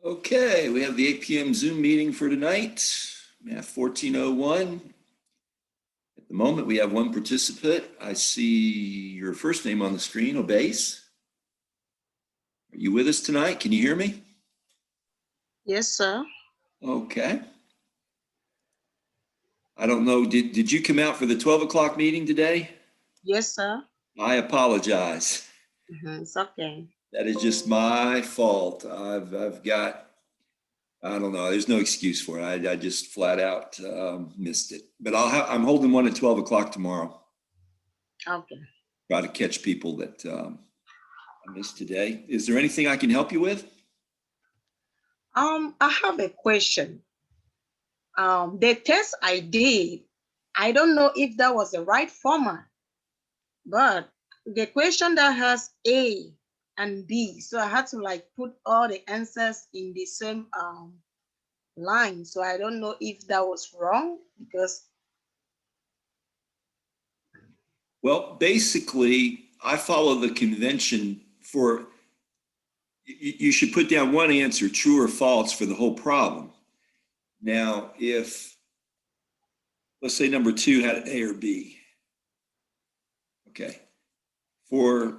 Okay, we have the 8 p.m. Zoom meeting for tonight, Math 1401. At the moment, we have one participant. I see your first name on the screen, Obase. Are you with us tonight? Can you hear me? Yes, sir. Okay. I don't know, did you come out for the 12 o'clock meeting today? Yes, sir. I apologize. It's okay. That is just my fault. I've got, I don't know, there's no excuse for it. I just flat out missed it. But I'm holding one at 12 o'clock tomorrow. Okay. Try to catch people that I missed today. Is there anything I can help you with? I have a question. The test I did, I don't know if that was the right format, but the question that has A and B, so I had to like put all the answers in the same line. So I don't know if that was wrong because. Well, basically, I follow the convention for, you should put down one answer, true or false, for the whole problem. Now, if, let's say number 2 had an A or B. Okay. For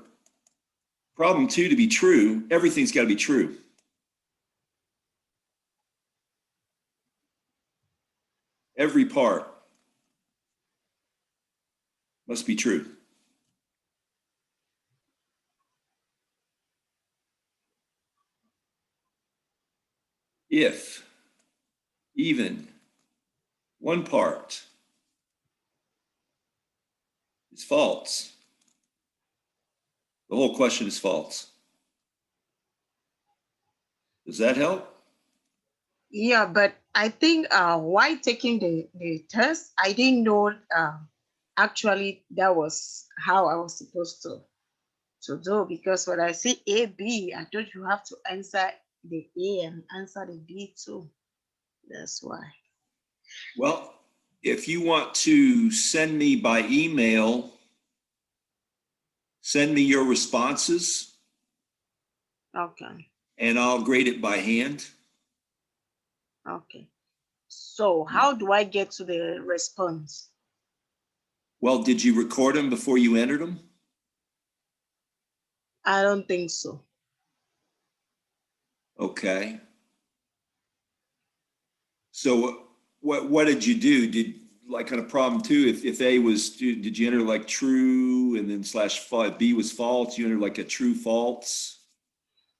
problem 2 to be true, everything's got to be true. Every part must be true. If even one part is false, the whole question is false. Does that help? Yeah, but I think while taking the test, I didn't know actually that was how I was supposed to do, because when I see A, B, I thought you have to answer the A and answer the B too. That's why. Well, if you want to send me by email, send me your responses Okay. and I'll grade it by hand. Okay. So how do I get to the response? Well, did you record them before you entered them? I don't think so. Okay. So what did you do? Did, like on a problem 2, if A was, did you enter like true and then /5, B was false, you enter like a true false?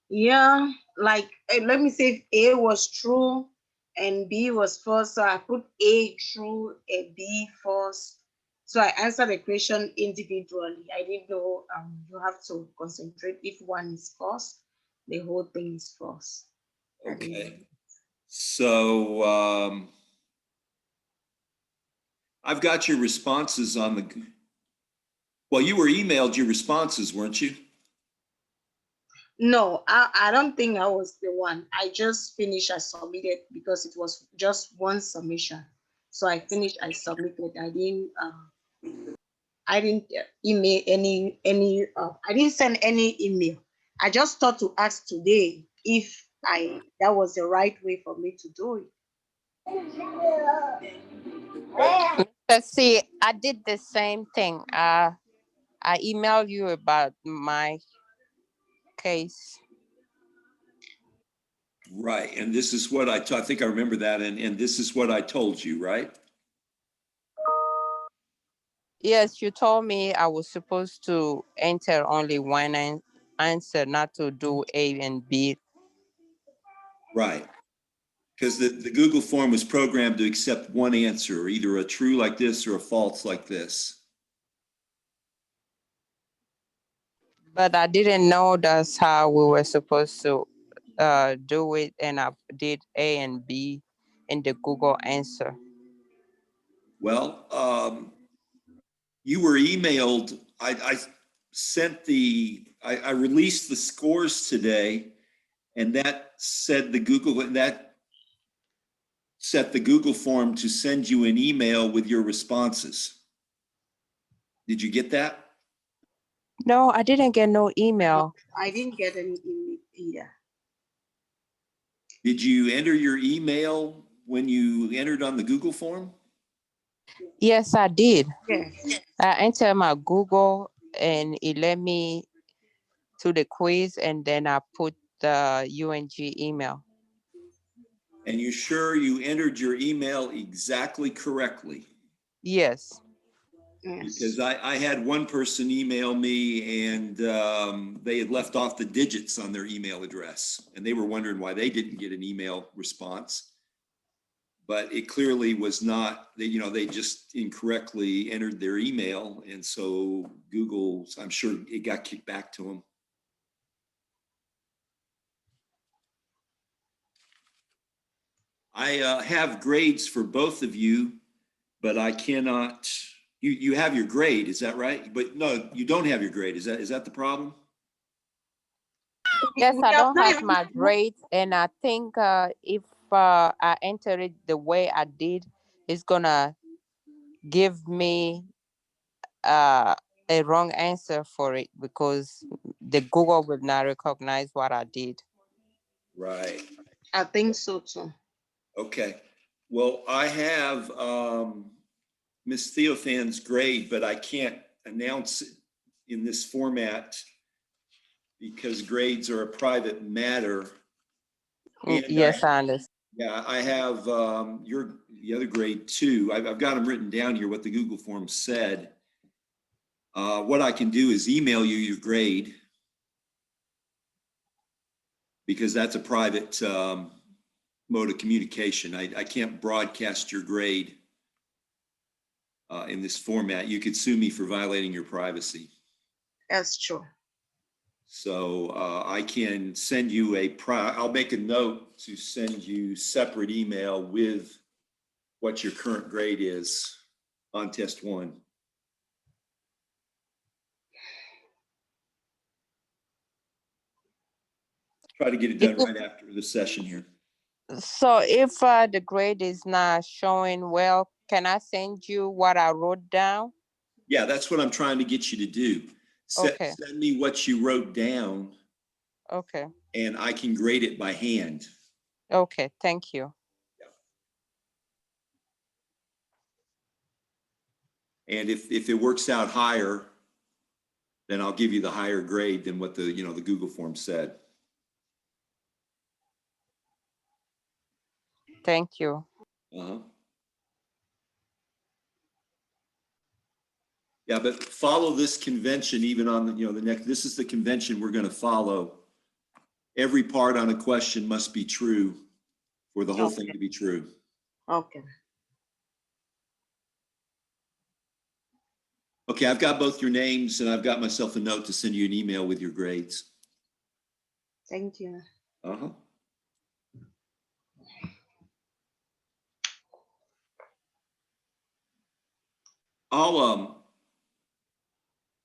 Yeah, like let me say if A was true and B was false, so I put A true, a B false. So I answered the question individually. I didn't know you have to concentrate if one is false, the whole thing is false. Okay. So I've got your responses on the, well, you were emailed your responses, weren't you? No, I don't think I was the one. I just finished, I submitted because it was just one submission. So I finished, I submitted. I didn't email any I didn't send any email. I just thought to ask today if that was the right way for me to do it. Let's see, I did the same thing. I emailed you about my case. Right, and this is what I think I remember that, and this is what I told you, right? Yes, you told me I was supposed to enter only one answer, not to do A and B. Right, because the Google form was programmed to accept one answer, either a true like this or a false like this. But I didn't know that's how we were supposed to do it, and I did A and B in the Google answer. Well, you were emailed, I sent I released the scores today, and that said that set the Google form to send you an email with your responses. Did you get that? No, I didn't get no email. I didn't get any email either. Did you enter your email when you entered on the Google form? Yes, I did. Yes. I entered my Google and it led me to the quiz, and then I put the UNG email. And you sure you entered your email exactly correctly? Yes. Because Yes. I had one person email me and they had left off the digits on their email address. And they were wondering why they didn't get an email response. But it clearly was not, they just incorrectly entered their email. And so Google, I'm sure it got kicked back to them. I have grades for both of you, but I cannot, you have your grade, is that right? But no, you don't have your grade. Is that the problem? Yes, We I have don't not have even. my grades, and I think if I enter it the way I did, it's gonna give me a wrong answer for it because the Google will not recognize what I did. Right. I think so too. Okay. Well, I have Ms. Theophan's grade, but I can't announce it in this format because grades are a private matter. And Yes, I understand. yeah, I have the other grade too. I've got them written down here, what the Google form said. What I can do is email you your grade because that's a private mode of communication. I can't broadcast your grade in this format. You could sue me for violating your privacy. That's true. So I can send you I'll make a note to send you separate email with what your current grade is on test one. Try to get it done right after the session here. So if the grade is not showing well, can I send you what I wrote down? Yeah, that's what I'm trying to get you to do. Okay. Send me what you wrote down Okay. and I can grade it by hand. Okay. Thank you. And if it works out higher, then I'll give you the higher grade than what the Google form said. Thank you. Uh-huh. Yeah, but follow this convention even on the next, this is the convention we're going to follow. Every part on a question must be true for the whole thing to be true. Okay. Okay, I've got both your names and I've got myself a note to send you an email with your grades. Thank you. Uh-huh.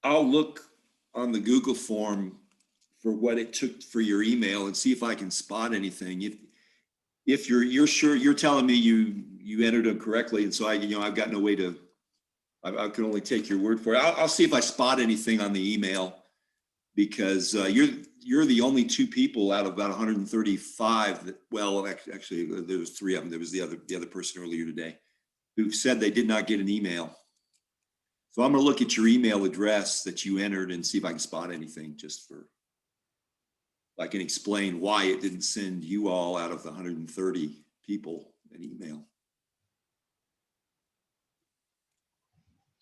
I'll look on the Google form for what it took for your email and see if I can spot anything. If you're sure, you're telling me you entered them correctly, and so I've got no way to. I can only take your word for it. I'll see if I spot anything on the email because you're the only two people out of about 135 that, well, actually there was three of them. There was the other person earlier today who said they did not get an email. So I'm going to look at your email address that you entered and see if I can spot anything just for, I can explain why it didn't send you all out of the 130 people an email.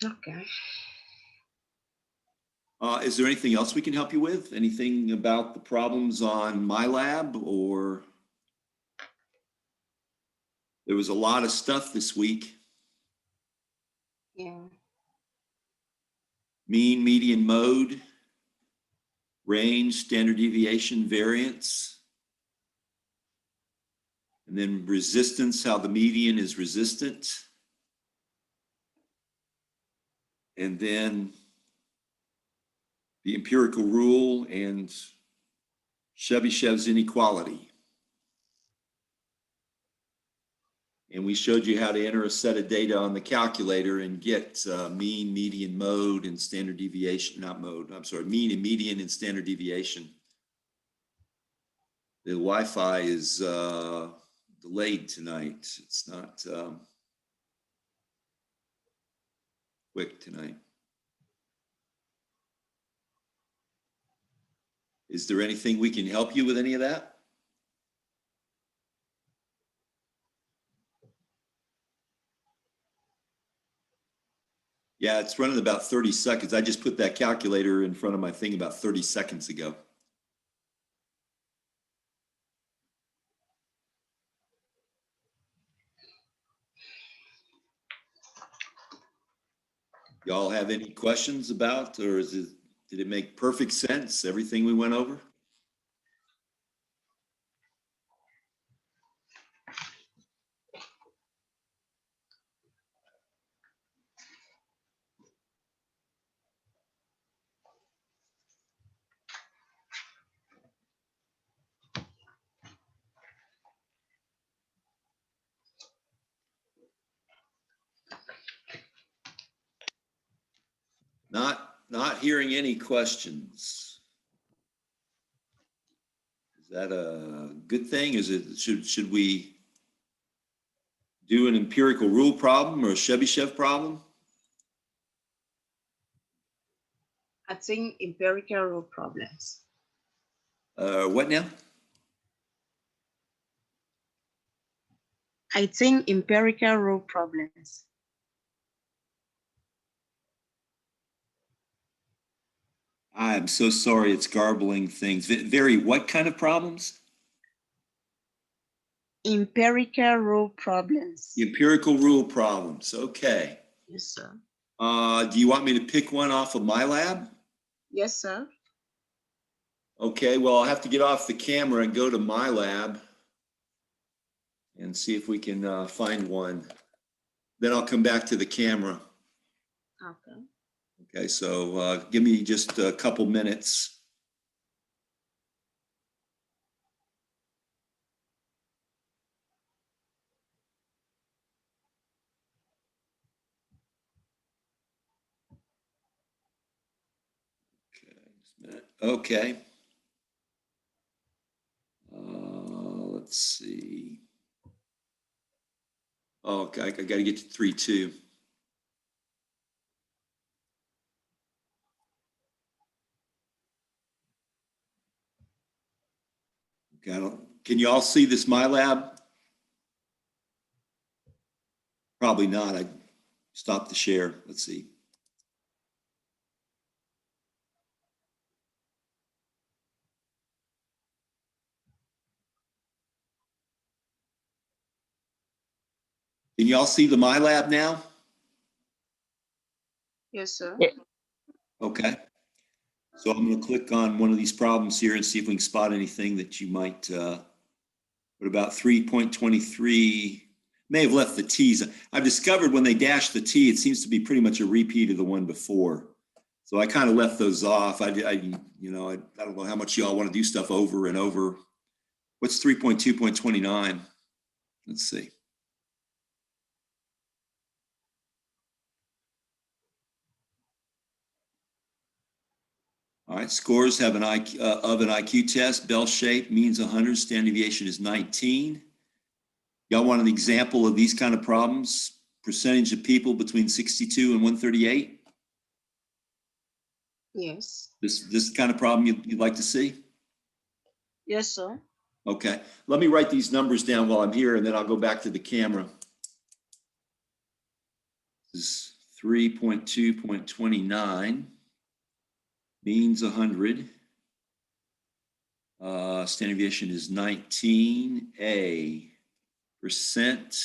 Okay. Is there anything else we can help you with? Anything about the problems on MyLab, or there was a lot of stuff this week? Yeah. Mean, median, mode, range, standard deviation, variance, and then resistance, how the median is resistant. And then the empirical rule and Chebyshev's inequality. And we showed you how to enter a set of data on the calculator and get mean, median, mode, and standard deviation, not mode, I'm sorry, mean and median and standard deviation the Wi-Fi is delayed tonight. It's not quick tonight. Is there anything we can help you with any of that? Yeah, it's running about 30 seconds. I just put that calculator in front of my thing about 30 seconds ago. Y'all have any questions about, or did it make perfect sense, everything we went over? Not hearing any questions. Is that a good thing? Should we do an empirical rule problem or a Chebyshev problem? I think empirical rule problems. What now? I think empirical rule problems. I'm so sorry, it's garbling things. Very, what kind of problems? Empirical rule problems. Empirical rule problems, okay. Yes, sir. Do you want me to pick one off of my lab? Yes, sir. Okay, well, I'll have to get off the camera and go to my lab and see if we can find one. Then I'll come back to the camera. Okay. Okay, so give me just a couple minutes. Okay, just a minute. Okay. Let's see. Oh, okay, I got to get to 3.2. Okay, can you all see this MyLab? Probably not. I stopped the share. Let's see. Can you all see the MyLab now? Yes, sir. Yeah. Okay. So I'm going to click on one of these problems here and see if we can spot anything that you might, what about 3.23? May have left the T's. I've discovered when they dash the T, it seems to be pretty much a repeat of the one before. So I kind of left those off. I don't know how much y'all want to do stuff over and over. What's 3.2.29? Let's see. All right, scores have an IQ of an IQ test. Bell shape, means 100, standard deviation is 19. Y'all want an example of these kind of problems? Percentage of people between 62 and 138? Yes. This kind of problem you'd like to see? Yes, sir. Okay, let me write these numbers down while I'm here and then I'll go back to the camera. This is 3.2.29, means 100. Standard deviation is 19. A, percent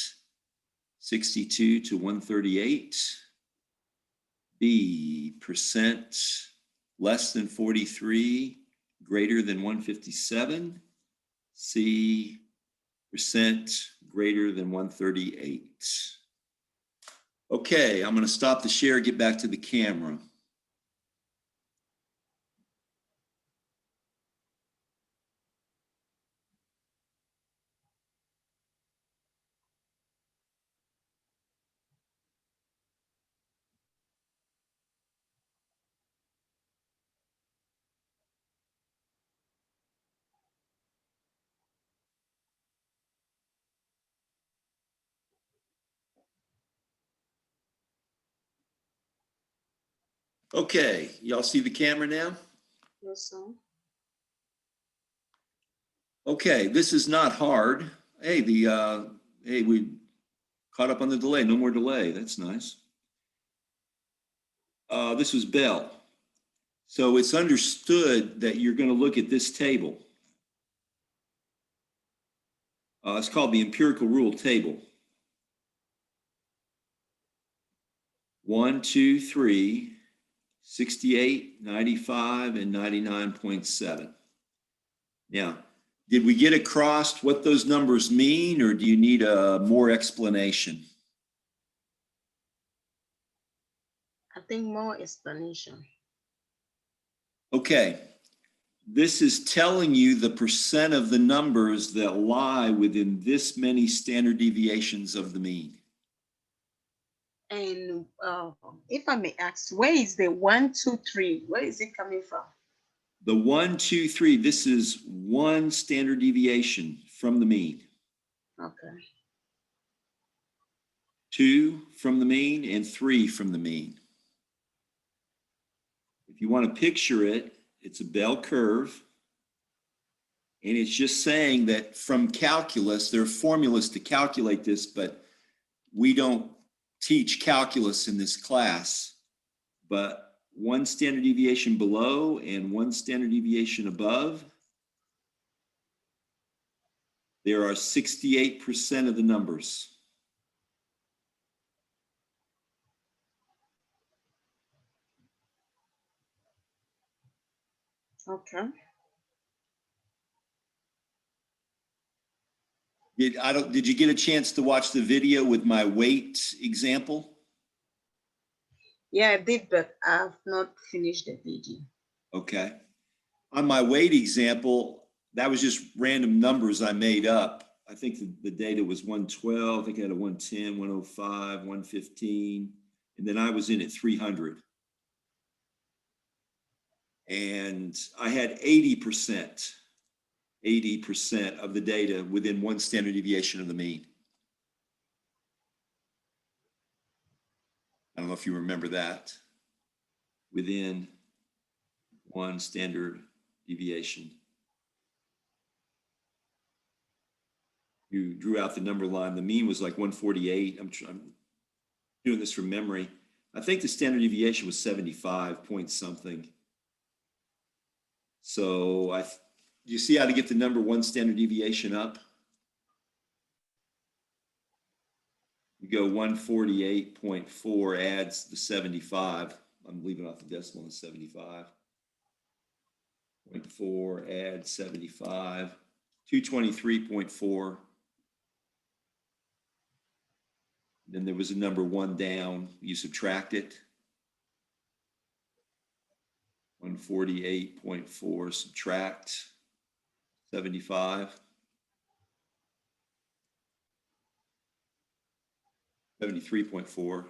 62 to 138. B, percent less than 43, greater than 157. C, percent greater than 138. Okay, I'm going to stop the share, get back to the camera. Okay, y'all see the camera now? Yes, sir. Okay, this is not hard. Hey, we caught up on the delay. No more delay. That's nice. This was Bell. So it's understood that you're going to look at this table. It's called the empirical rule table. 1, 2, 3, 68, 95, and 99.7. Now, did we get across what those numbers mean, or do you need a more explanation? I think more explanation. Okay, this is telling you the percent of the numbers that lie within this many standard deviations of the mean. And if I may ask, where is the 1, 2, 3? Where is it coming from? The 1, 2, 3, this is one standard deviation from the mean. Okay. 2 from the mean and 3 from the mean. If you want to picture it, it's a bell curve. And it's just saying that from calculus, there are formulas to calculate this, but we don't teach calculus in this class. But one standard deviation below and one standard deviation above, there are 68% of the numbers. Okay. Did you get a chance to watch the video with my weight example? Yeah, I did, but I've not finished the video. Okay. On my weight example, that was just random numbers I made up. I think the data was 112. I think I had a 110, 105, 115. And then I was in at 300. And I had 80% of the data within one standard deviation of the mean. I don't know if you remember that. Within one standard deviation. You drew out the number line. The mean was like 148. I'm doing this from memory. I think the standard deviation was 75 point something. So you see how to get the number one standard deviation up? You go 148.4 adds the 75. I'm leaving off the decimal in 75. 0.4 add 75. 223.4. Then there was a number one down. You subtract it. 148.4 subtract 75. 73.4.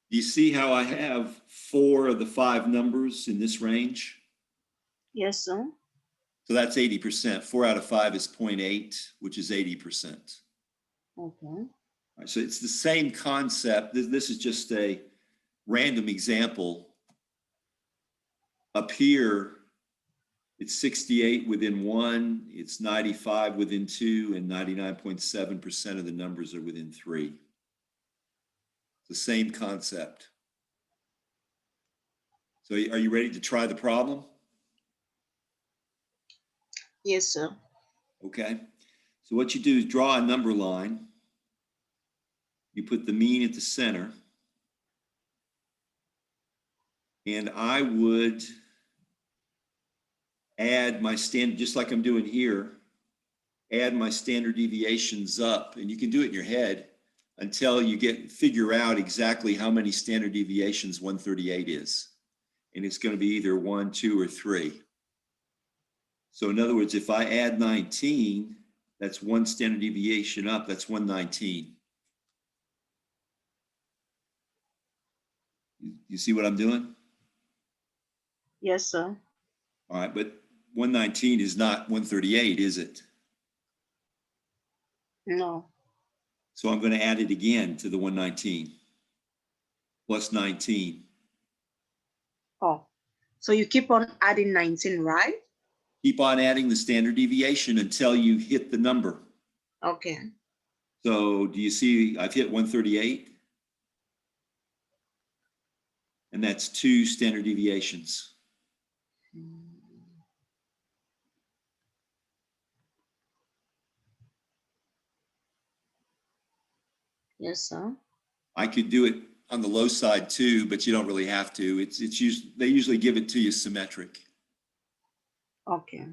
Do you see how I have 4 of the 5 numbers in this range? Yes, sir. So that's 80%. 4 out of 5 is 0.8, which is 80%. Okay. All right, so it's the same concept. This is just a random example. Up here, it's 68 within 1, it's 95 within 2, and 99.7% of the numbers are within 3. It's the same concept. So are you ready to try the problem? Yes, sir. Okay. So what you do is draw a number line. You put the mean at the center. And I would add my standard, just like I'm doing here, add my standard deviations up. And you can do it in your head until you figure out exactly how many standard deviations 138 is. And it's going to be either 1, 2, or 3. So in other words, if I add 19, that's one standard deviation up, that's 119. You see what I'm doing? Yes, sir. All right, but 119 is not 138, is it? No. So I'm going to add it again to the 119. plus 19. Oh, so you keep on adding 19, right? Keep on adding the standard deviation until you hit the number. Okay. So do you see I've hit 138? And that's 2 standard deviations. Yes, sir. I could do it on the low side too, but you don't really have to. They usually give it to you symmetric. Okay.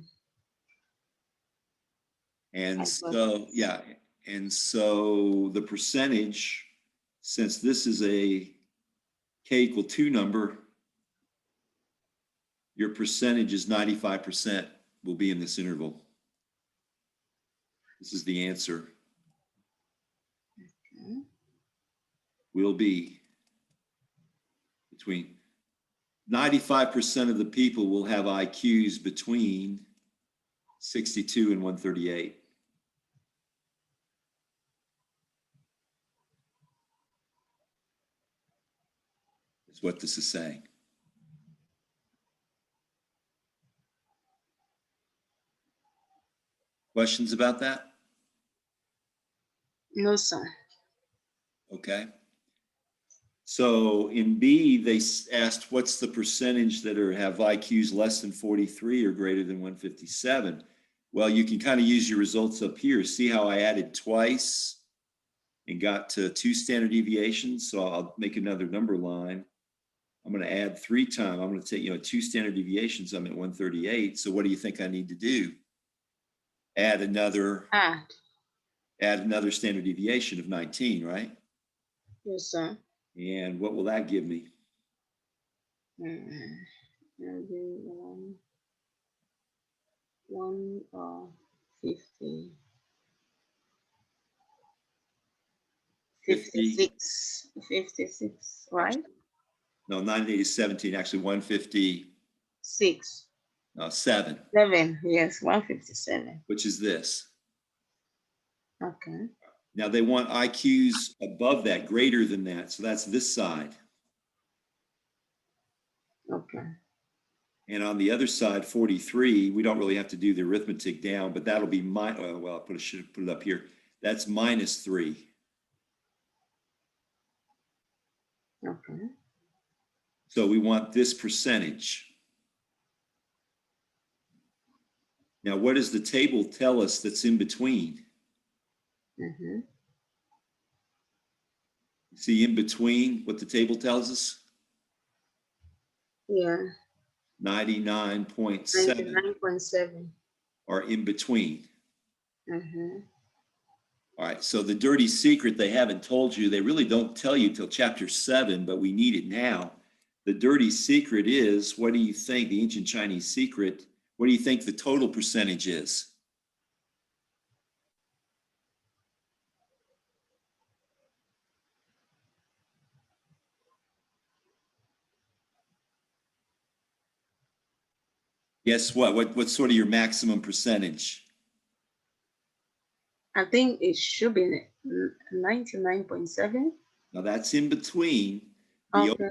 And I so, yeah, and so the percentage, since this is a k equal 2 number, your percentage is 95% will be in this interval. This is the answer. Okay. Will be between 95% of the people will have IQs between 62 and 138. Is what this is saying. Questions about that? No, sir. Okay. So in B, they asked what's the percentage that have IQs less than 43 or greater than 157? Well, you can kind of use your results up here. See how I added twice and got to 2 standard deviations? So I'll make another number line. I'm going to add 3 times. I'm going to take, 2 standard deviations. I'm at 138. So what do you think I need to do? Add another standard deviation of 19, right? Yes, sir. And what will that give me? 150. 50. 56, right? No, 980 is 17, actually 156. No, 7. 7, yes, 157. Which is this. Okay. Now they want IQs above that, greater than that. So that's this side. Okay. And on the other side, 43, we don't really have to do the arithmetic down, but that'll be well, I should have put it up here. That's -3. Okay. So we want this percentage. Now, what does the table tell us that's in between? Mm-hmm. See in between what the table tells us? Yeah. 99.7 99.7 are in between. Mm-hmm. All right, so the dirty secret they haven't told you, they really don't tell you till chapter 7, but we need it now. The dirty secret is, what do you think, the ancient Chinese secret, what do you think the total percentage is? Guess what? What's sort of your maximum percentage? I think it should be 99.7. Now that's in between. The Okay.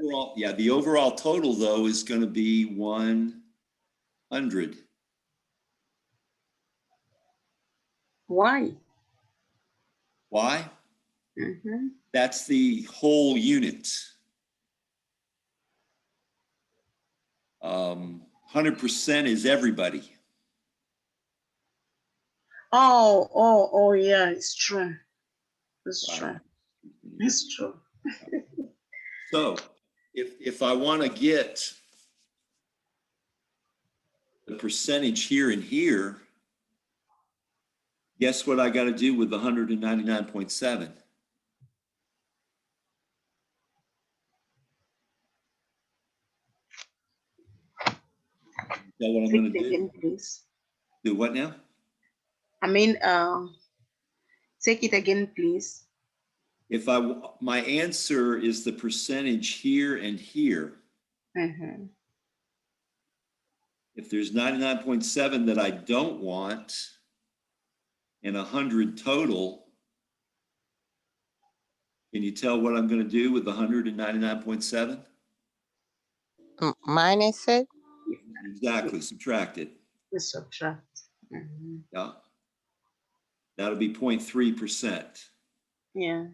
the overall total though is going to be 100. Why? Why? Mm-hmm. That's the whole unit. 100% is everybody. Oh, yeah, it's true. It's Wow. true. It's true. So if I want to get the percentage here and here, guess what I got to do with the 199.7? Know what I'm going to do? Again, please. Do what now? I mean, take it again, please. If my answer is the percentage here and here, Mm-hmm. if there's 99.7 that I don't want and 100 total, Can you tell what I'm going to do with the 199.7? Minus it. Exactly, subtract it. We subtract. Mhm. Yeah. That'll be 0.3%. Yeah.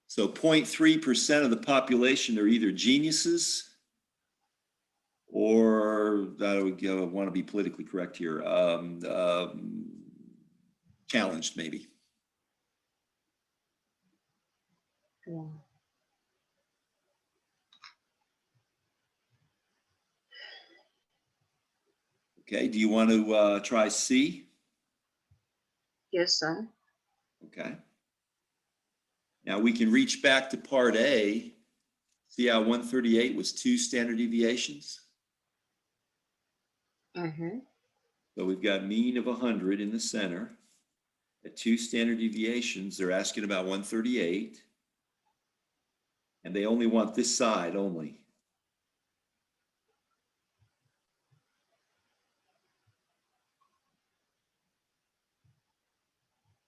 So 0.3% of the population are either geniuses or I want to be politically correct here, challenged maybe. Yeah. Okay, do you want to try C? Yes, sir. Okay. Now we can reach back to part A. See how 138 was 2 standard deviations? Mm-hmm. So we've got mean of 100 in the center. At 2 standard deviations, they're asking about 138. And they only want this side only.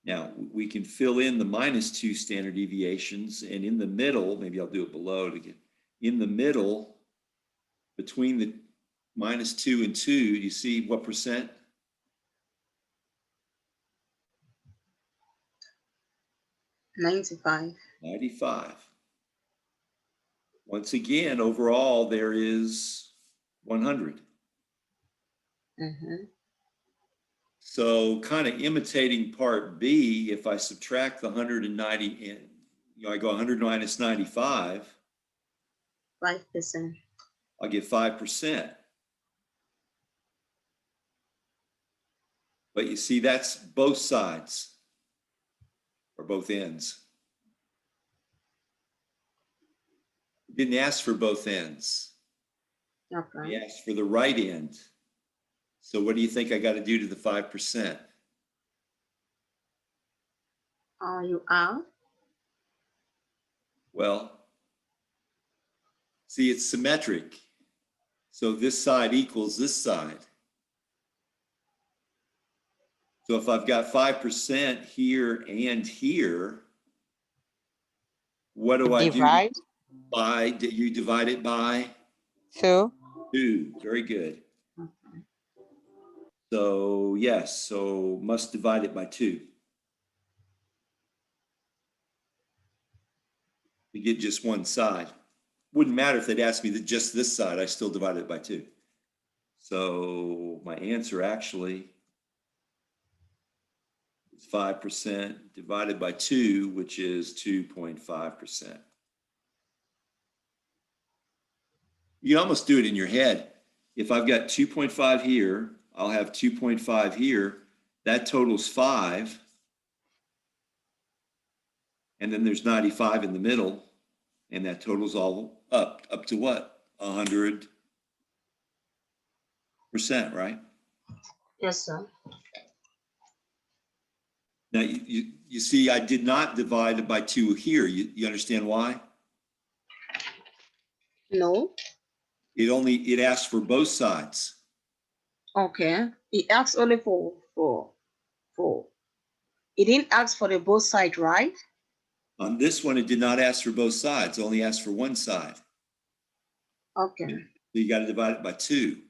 Now we can fill in the -2 standard deviations, and in the middle, maybe I'll do it below to get in the middle between the -2 and 2, you see what percent? 95. 95. Once again, overall, there is 100. Mm-hmm. So kind of imitating part B, if I subtract the 190 and I go 100 minus 95, 5%. I'll get 5%. But you see, that's both sides or both ends. Didn't ask for both ends. Okay. We asked for the right end. So what do you think I got to do to the 5%? You are? Well, see, it's symmetric. So this side equals this side. So if I've got 5% here and here, what do I do? Divide. Did you divide it by 2. 2? Very good. Okay. So yes, so must divide it by 2. To get just one side. Wouldn't matter if they'd asked me just this side, I still divide it by 2. So my answer actually is 5% divided by 2, which is 2.5%. You can almost do it in your head. If I've got 2.5 here, I'll have 2.5 here. That totals 5. And then there's 95 in the middle. And that totals all up to what? 100%, right? Yes, sir. Now, you see, I did not divide it by 2 here. You understand why? No. It asks for both sides. Okay. He asked only for. He didn't ask for the both side, right? On this one, it did not ask for both sides, only asked for one side. Okay. So you got to divide it by 2.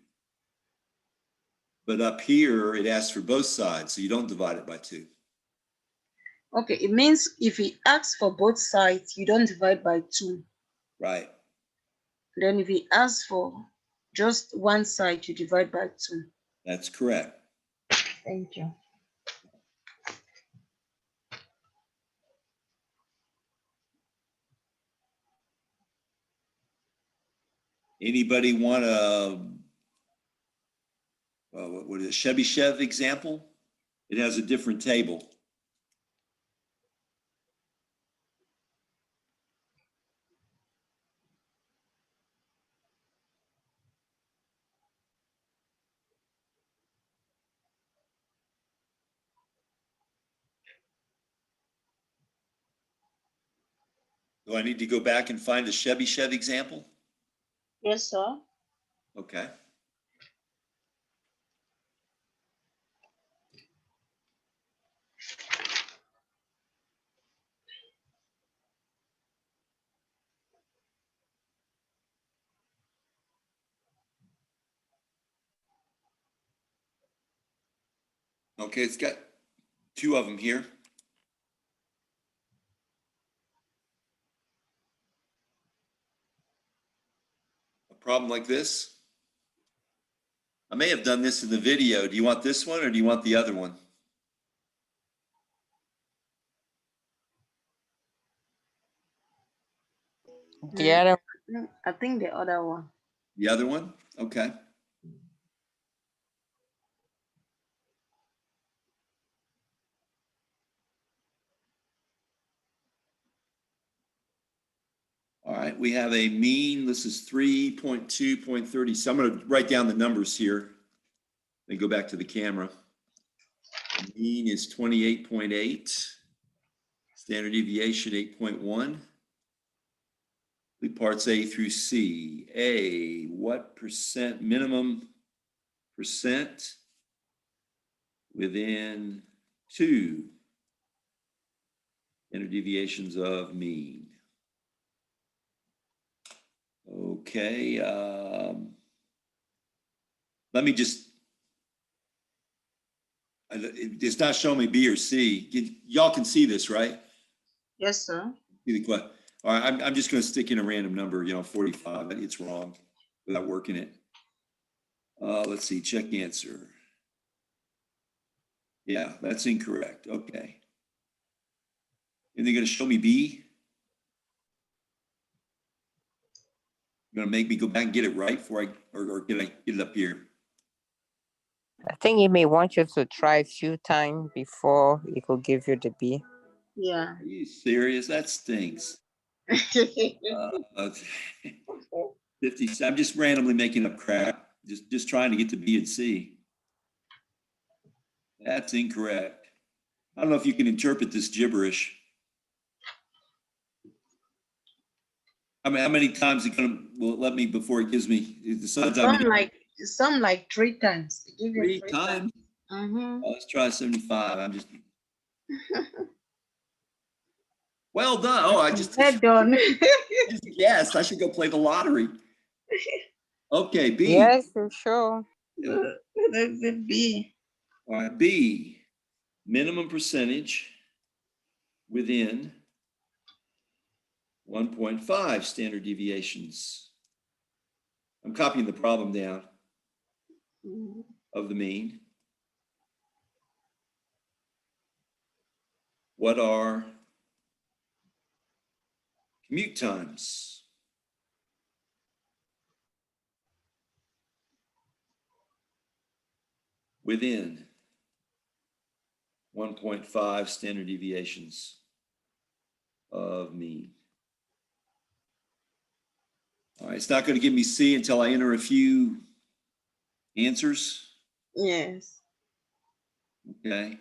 But up here, it asks for both sides, so you don't divide it by 2. Okay. It means if he asks for both sides, you don't divide by 2. Right. Then if he asks for just one side, you divide by 2. That's correct. Thank you. Anybody want what is it, Chebyshev example? It has a different table. Do I need to go back and find a Chebyshev example? Yes, sir. Okay. Okay, it's got two of them here. A problem like this. I may have done this in the video. Do you want this one or do you want the other one? The other, I think the other one. The other one? Okay. All right, we have a mean, this is 3.2.30. So I'm going to write down the numbers here. Then go back to the camera. The mean is 28.8. Standard deviation 8.1. Parts A through C. A, what percent, minimum percent within 2 standard deviations of mean? Okay, let me just, it's not showing me B or C. Y'all can see this, right? Yes, sir. See the question. All right, I'm just going to stick in a random number, 45. It's wrong without working it. Let's see, check answer. Yeah, that's incorrect. Okay. And they're going to show me B? You're going to make me go back and get it right before or can I get it up here? I think he may want you to try a few times before he could give you the B. Yeah. Are you serious? That stinks. 50. I'm just randomly making up crap. Just trying to get to B and C. That's incorrect. I don't know if you can interpret this gibberish. I mean, how many times will it let me before it gives me the signs? Some like 3 times. Give you 3 times. Mm-hmm. Let's try 75. I'm just. Well done. Oh, I just. Well done. Yes, I should go play the lottery. Okay, B. Yes, for sure. That's a B. All right, B. Minimum percentage within 1.5 standard deviations. I'm copying the problem down of the mean. What are commute times? Within 1.5 standard deviations of mean. All right, it's not going to give me C until I enter a few answers. Yes. Okay.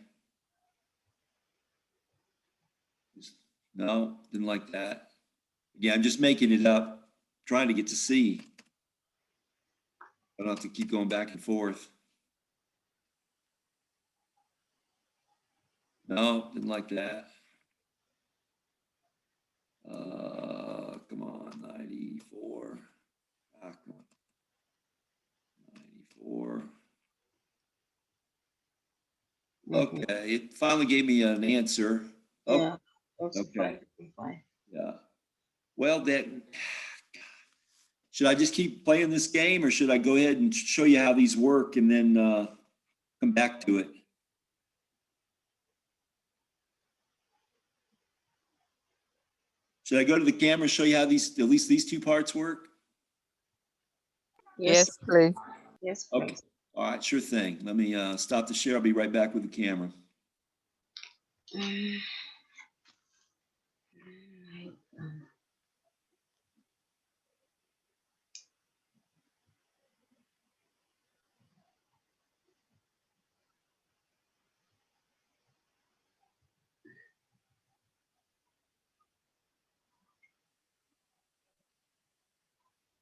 No, didn't like that. Again, I'm just making it up, trying to get to C. I don't have to keep going back and forth. No, didn't like that. Come on, 94. Ah, come on. 94. Okay, it finally gave me an answer. Oh, Yeah. okay. Fine. Yeah. Well, should I just keep playing this game or should I go ahead and show you how these work and then come back to it? Should I go to the camera and show you how at least these 2 parts work? Yes, please. Yes, Okay. please. All right, sure thing. Let me stop the share. I'll be right back with the camera.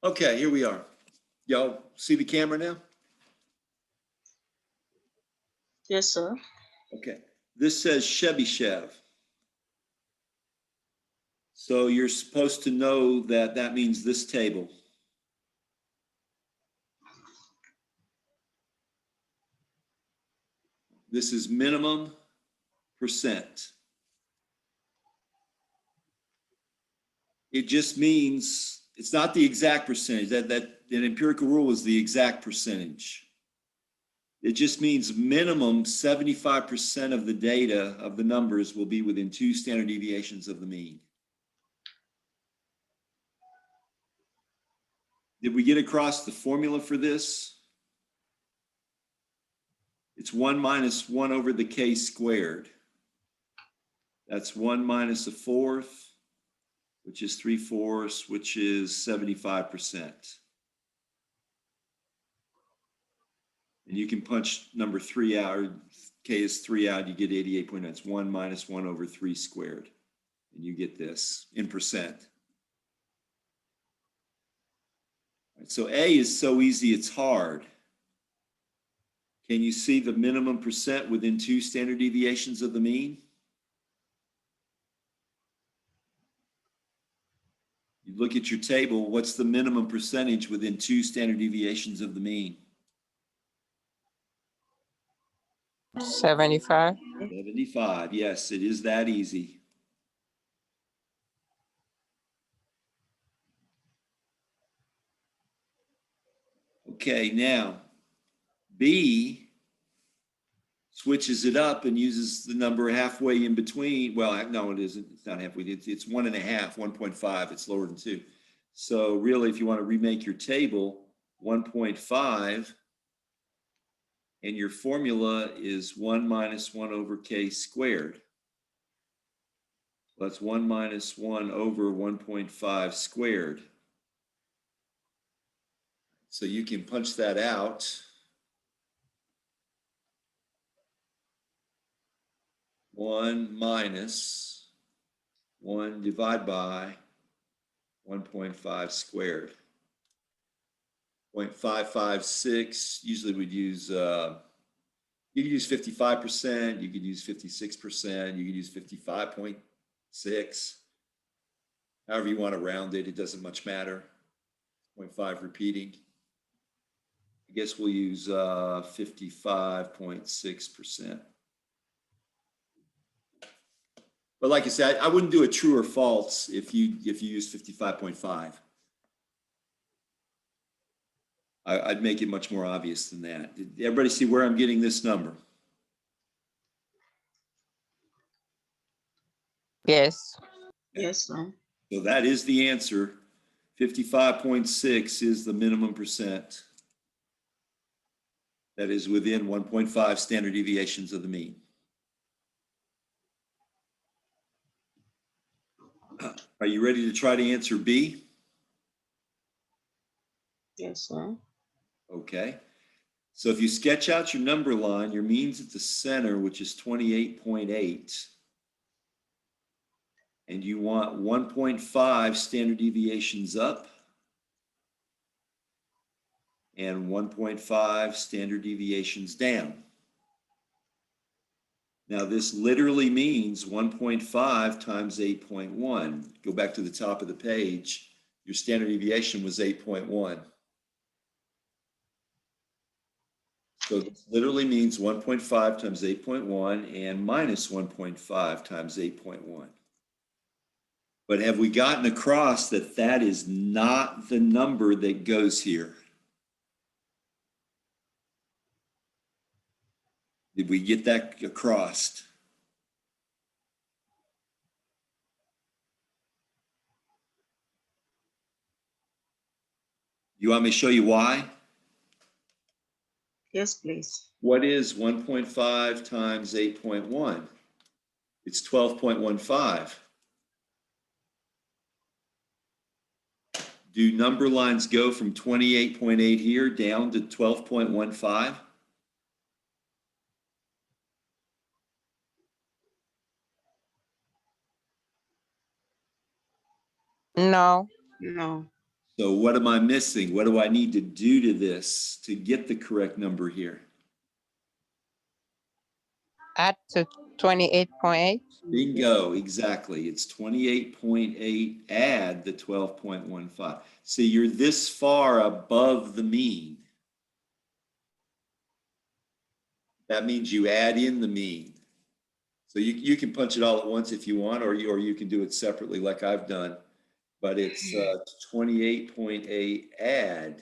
Okay, here we are. Y'all see the camera now? Yes, sir. Okay, this says Chebyshev. So you're supposed to know that that means this table. This is minimum percent. It just means it's not the exact percentage. That an empirical rule is the exact percentage. It just means minimum 75% of the data of the numbers will be within 2 standard deviations of the mean. Did we get across the formula for this? It's 1 minus 1 over the k squared. That's 1 minus a fourth, which is 3/4, which is 75%. And you can punch number 3 out, or k is 3 out, you get 88.9. It's 1 minus 1 over 3 squared. And you get this in percent. Right, so A is so easy, it's hard. Can you see the minimum percent within 2 standard deviations of the mean? You look at your table, what's the minimum percentage within 2 standard deviations of the mean? 75. 75, yes, it is that easy. Okay, now B switches it up and uses the number halfway in between. Well, no, it isn't. It's not halfway. It's 1.5, 1.5. It's lower than 2. So really, if you want to remake your table, 1.5, and your formula is 1 minus 1 over k squared. That's 1 minus 1 over 1.5 squared. So you can punch that out. 1 minus 1 divided by 1.5 squared. 0.556, usually we'd use, you could use 55%, you could use 56%, you could use 55.6. However you want to round it, it doesn't much matter. 0.5 repeating. I guess we'll use 55.6%. But like I said, I wouldn't do a true or false if you use 55.5. I'd make it much more obvious than that. Did everybody see where I'm getting this number? Yes. Yes, sir. So that is the answer. 55.6 is the minimum percent that is within 1.5 standard deviations of the mean. Are you ready to try to answer B? Yes, sir. Okay. So if you sketch out your number line, your mean's at the center, which is 28.8. And you want 1.5 standard deviations up and 1.5 standard deviations down. Now this literally means 1.5 times 8.1. Go back to the top of the page. Your standard deviation was 8.1. So this literally means 1.5 times 8.1 and minus 1.5 times 8.1. But have we gotten across that that is not the number that goes here? Did we get that across? You want me to show you why? Yes, please. What is 1.5 times 8.1? It's 12.15. Do number lines go from 28.8 here down to 12.15? No. No. So what am I missing? What do I need to do to this to get the correct number here? Add to 28.8. Bingo, exactly. It's 28.8, add the 12.15. See, you're this far above the mean. That means you add in the mean. So you can punch it all at once if you want, or you can do it separately like I've done. But it's 28.8 add,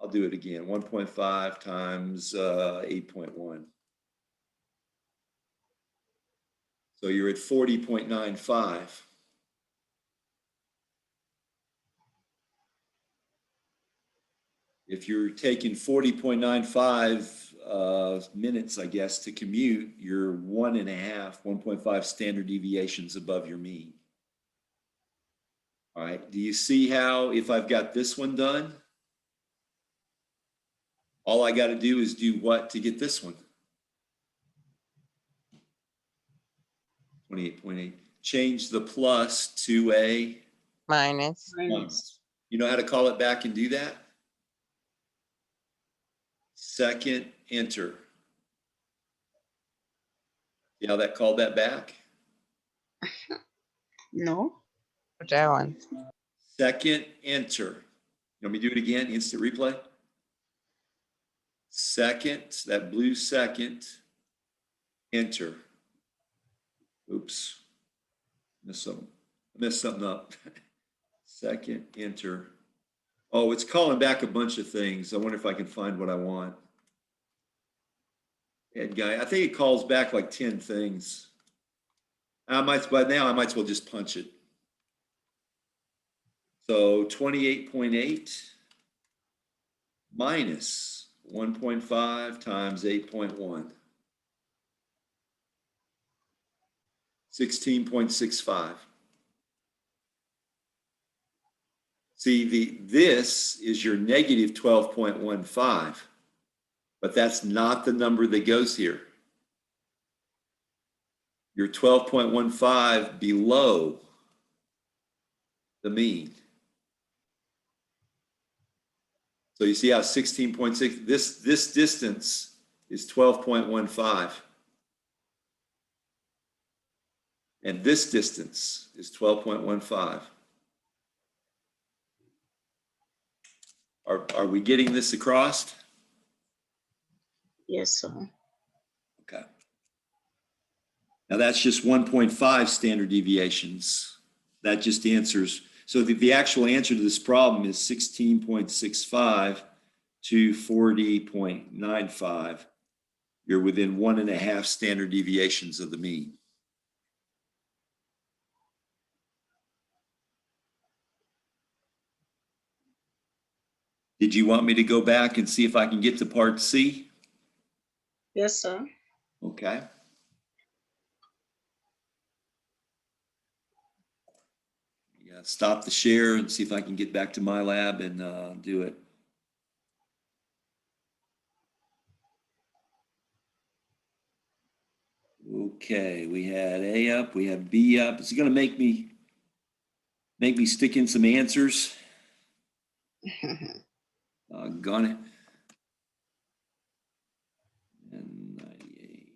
I'll do it again, 1.5 times 8.1. So you're at 40.95. If you're taking 40.95 minutes, I guess, to commute, you're 1.5 standard deviations above your mean. All right, do you see how if I've got this one done, all I got to do is do what to get this one? 28.8. Change the plus to a Minus. minus. You know how to call it back and do that? Second, enter. See how that called that back? No. That one. Second, enter. You want me to do it again? Instant replay? Second, that blue second, enter. Oops. Messed something up. Second, enter. Oh, it's calling back a bunch of things. I wonder if I can find what I want. Ed guy, I think it calls back like 10 things. But now I might as well just punch it. So 28.8 minus 1.5 times 8.1. 16.65. See, this is your negative 12.15, but that's not the number that goes here. You're 12.15 below the mean. So you see how 16.6, this distance is 12.15. And this distance is 12.15. Are we getting this across? Yes, sir. Okay. Now that's just 1.5 standard deviations. That just answers. So the actual answer to this problem is 16.65 to 40.95. You're within 1.5 standard deviations of the mean. Did you want me to go back and see if I can get to part C? Yes, sir. Okay. Yeah, stop the share and see if I can get back to my lab and do it. Okay, we had A up, we have B up. Is it going to make me stick in some answers? Gun it. And 98.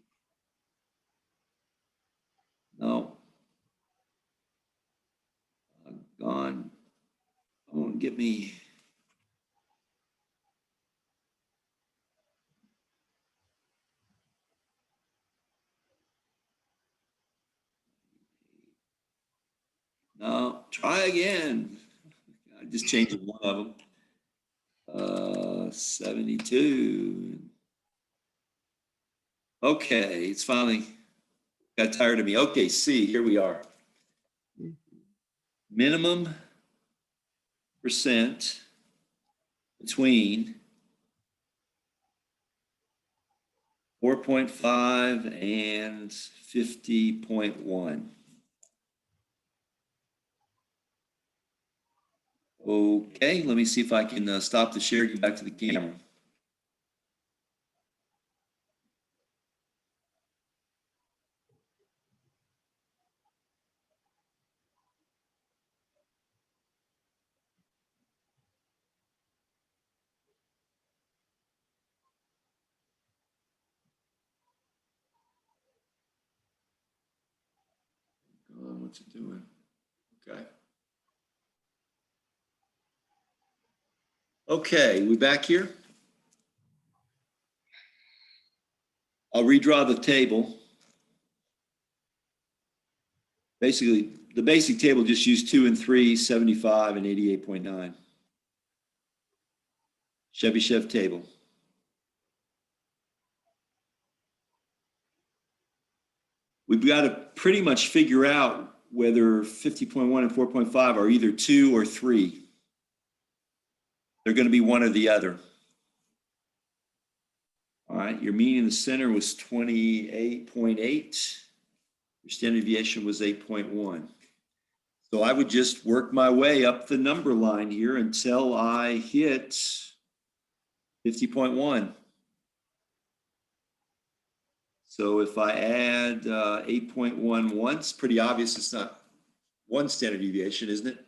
No. Gone. Won't get me. No, try again. I just changed one of them. 72. Okay, it's finally got tired of me. Okay, C, here we are. Minimum percent between 4.5 and 50.1. Okay, let me see if I can stop the share, get back to the camera. What's it doing? Okay. Okay, we back here? I'll redraw the table. Basically, the basic table just used 2 and 3, 75 and 88.9. Chebyshev table. We've got to pretty much figure out whether 50.1 and 4.5 are either 2 or 3. They're going to be one or the other. All right, your mean in the center was 28.8. Your standard deviation was 8.1. So I would just work my way up the number line here until I hit 50.1. So if I add 8.1 once, pretty obvious it's not one standard deviation, isn't it?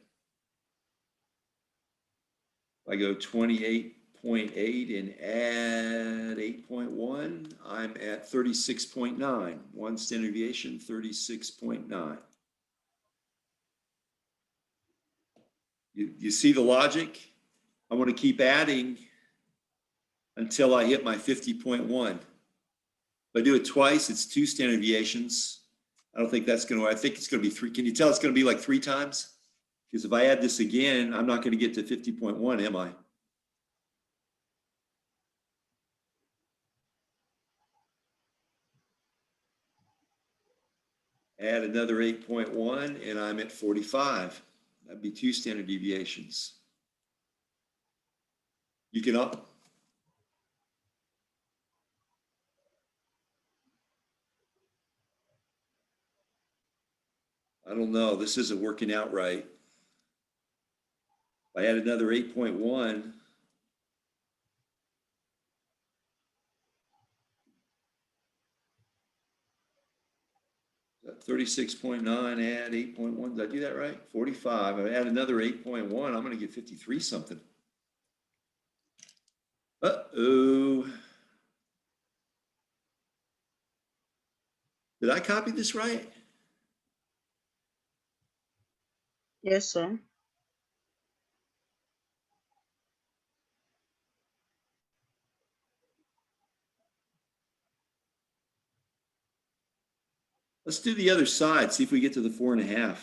If I go 28.8 and add 8.1, I'm at 36.9. One standard deviation, 36.9. You see the logic? I want to keep adding until I hit my 50.1. If I do it twice, it's 2 standard deviations. I don't think that's going to, I think it's going to be 3. Can you tell it's going to be like 3 times? Because if I add this again, I'm not going to get to 50.1, am I? Add another 8.1 and I'm at 45. That'd be 2 standard deviations. You can up. I don't know. This isn't working out right. If I add another 8.1, that 36.9, add 8.1. Did I do that right? 45. I add another 8.1. I'm going to get 53 something. Uh-oh. Did I copy this right? Yes, sir. Let's do the other side. See if we get to the 4.5. I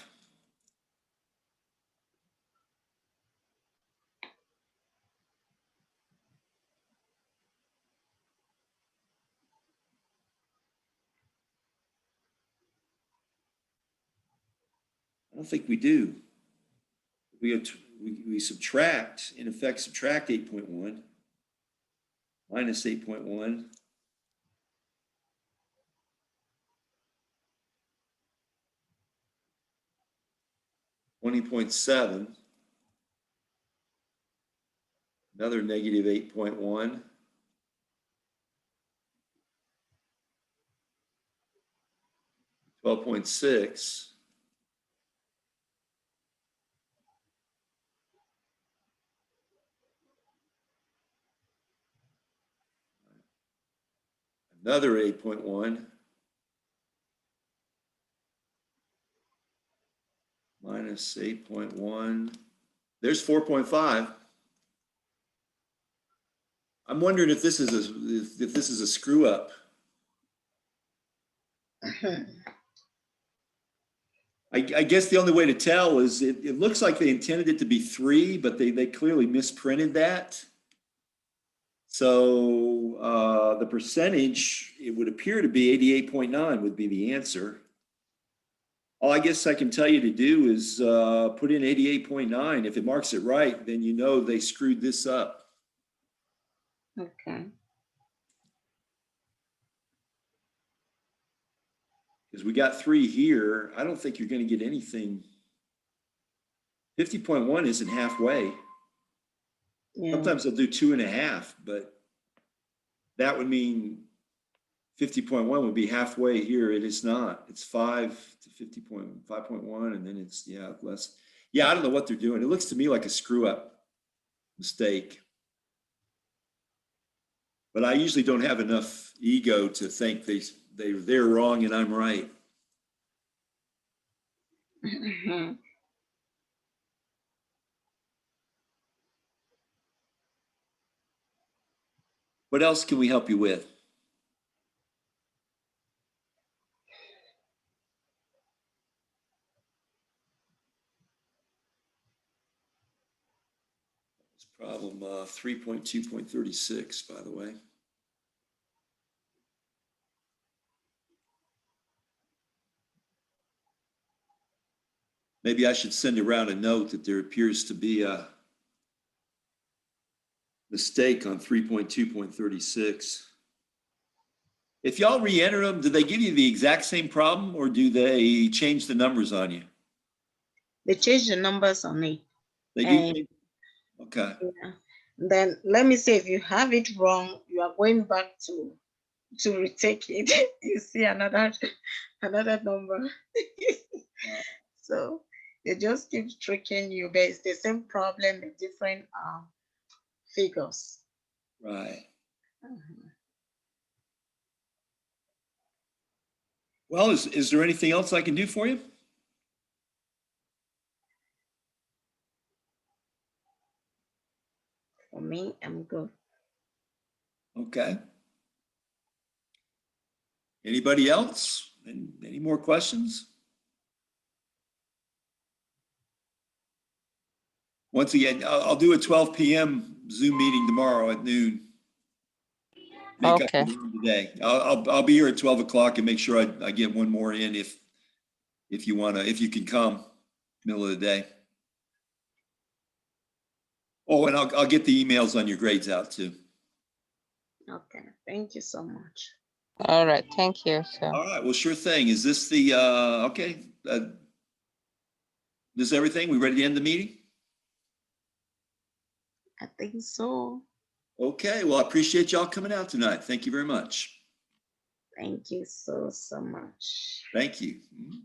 don't think we do. We subtract, in effect, subtract 8.1 minus 8.1. 20.7, another negative 8.1, 12.6, another 8.1, minus 8.1. There's 4.5. I'm wondering if this is a screw up. I guess the only way to tell is it looks like they intended it to be 3, but they clearly misprinted that. So the percentage, it would appear to be 88.9 would be the answer. All I guess I can tell you to do is put in 88.9. If it marks it right, then you know they screwed this up. Okay. Because we got 3 here. I don't think you're going to get anything. 50.1 isn't halfway. Yeah. Sometimes they'll do 2.5, but that would mean 50.1 would be halfway here. It is not. It's 5 to 50.5.1, and then it's, yeah, less. Yeah, I don't know what they're doing. It looks to me like a screw up mistake. But I usually don't have enough ego to think they're wrong and I'm right. What else can we help you with? Problem 3.2.36, by the way. Maybe I should send around a note that there appears to be a mistake on 3.2.36. If y'all re-enter them, do they give you the exact same problem or do they change the numbers on you? They changed the numbers on it. They And- do? Okay. Yeah. Then let me say, if you have it wrong, you are going back to retake it. You see another number. So they just keep tricking you, but it's the same problem with different figures. Right. Mhm. Well, is there anything else I can do for you? For me, I'm good. Okay. Anybody else? Any more questions? Once again, I'll do a 12 p.m. Zoom meeting tomorrow at noon. Make up Okay. the room today. I'll be here at 12 o'clock and make sure I get one more in if if you can come middle of the day. Oh, and I'll get the emails on your grades out too. Okay, thank you so much. All right. Thank you, sir. All right. Well, sure thing. Is this the okay? This is everything? We ready to end the meeting? I think so. Okay. Well, I appreciate y'all coming out tonight. Thank you very much. Thank you so much. Thank you. Mhm.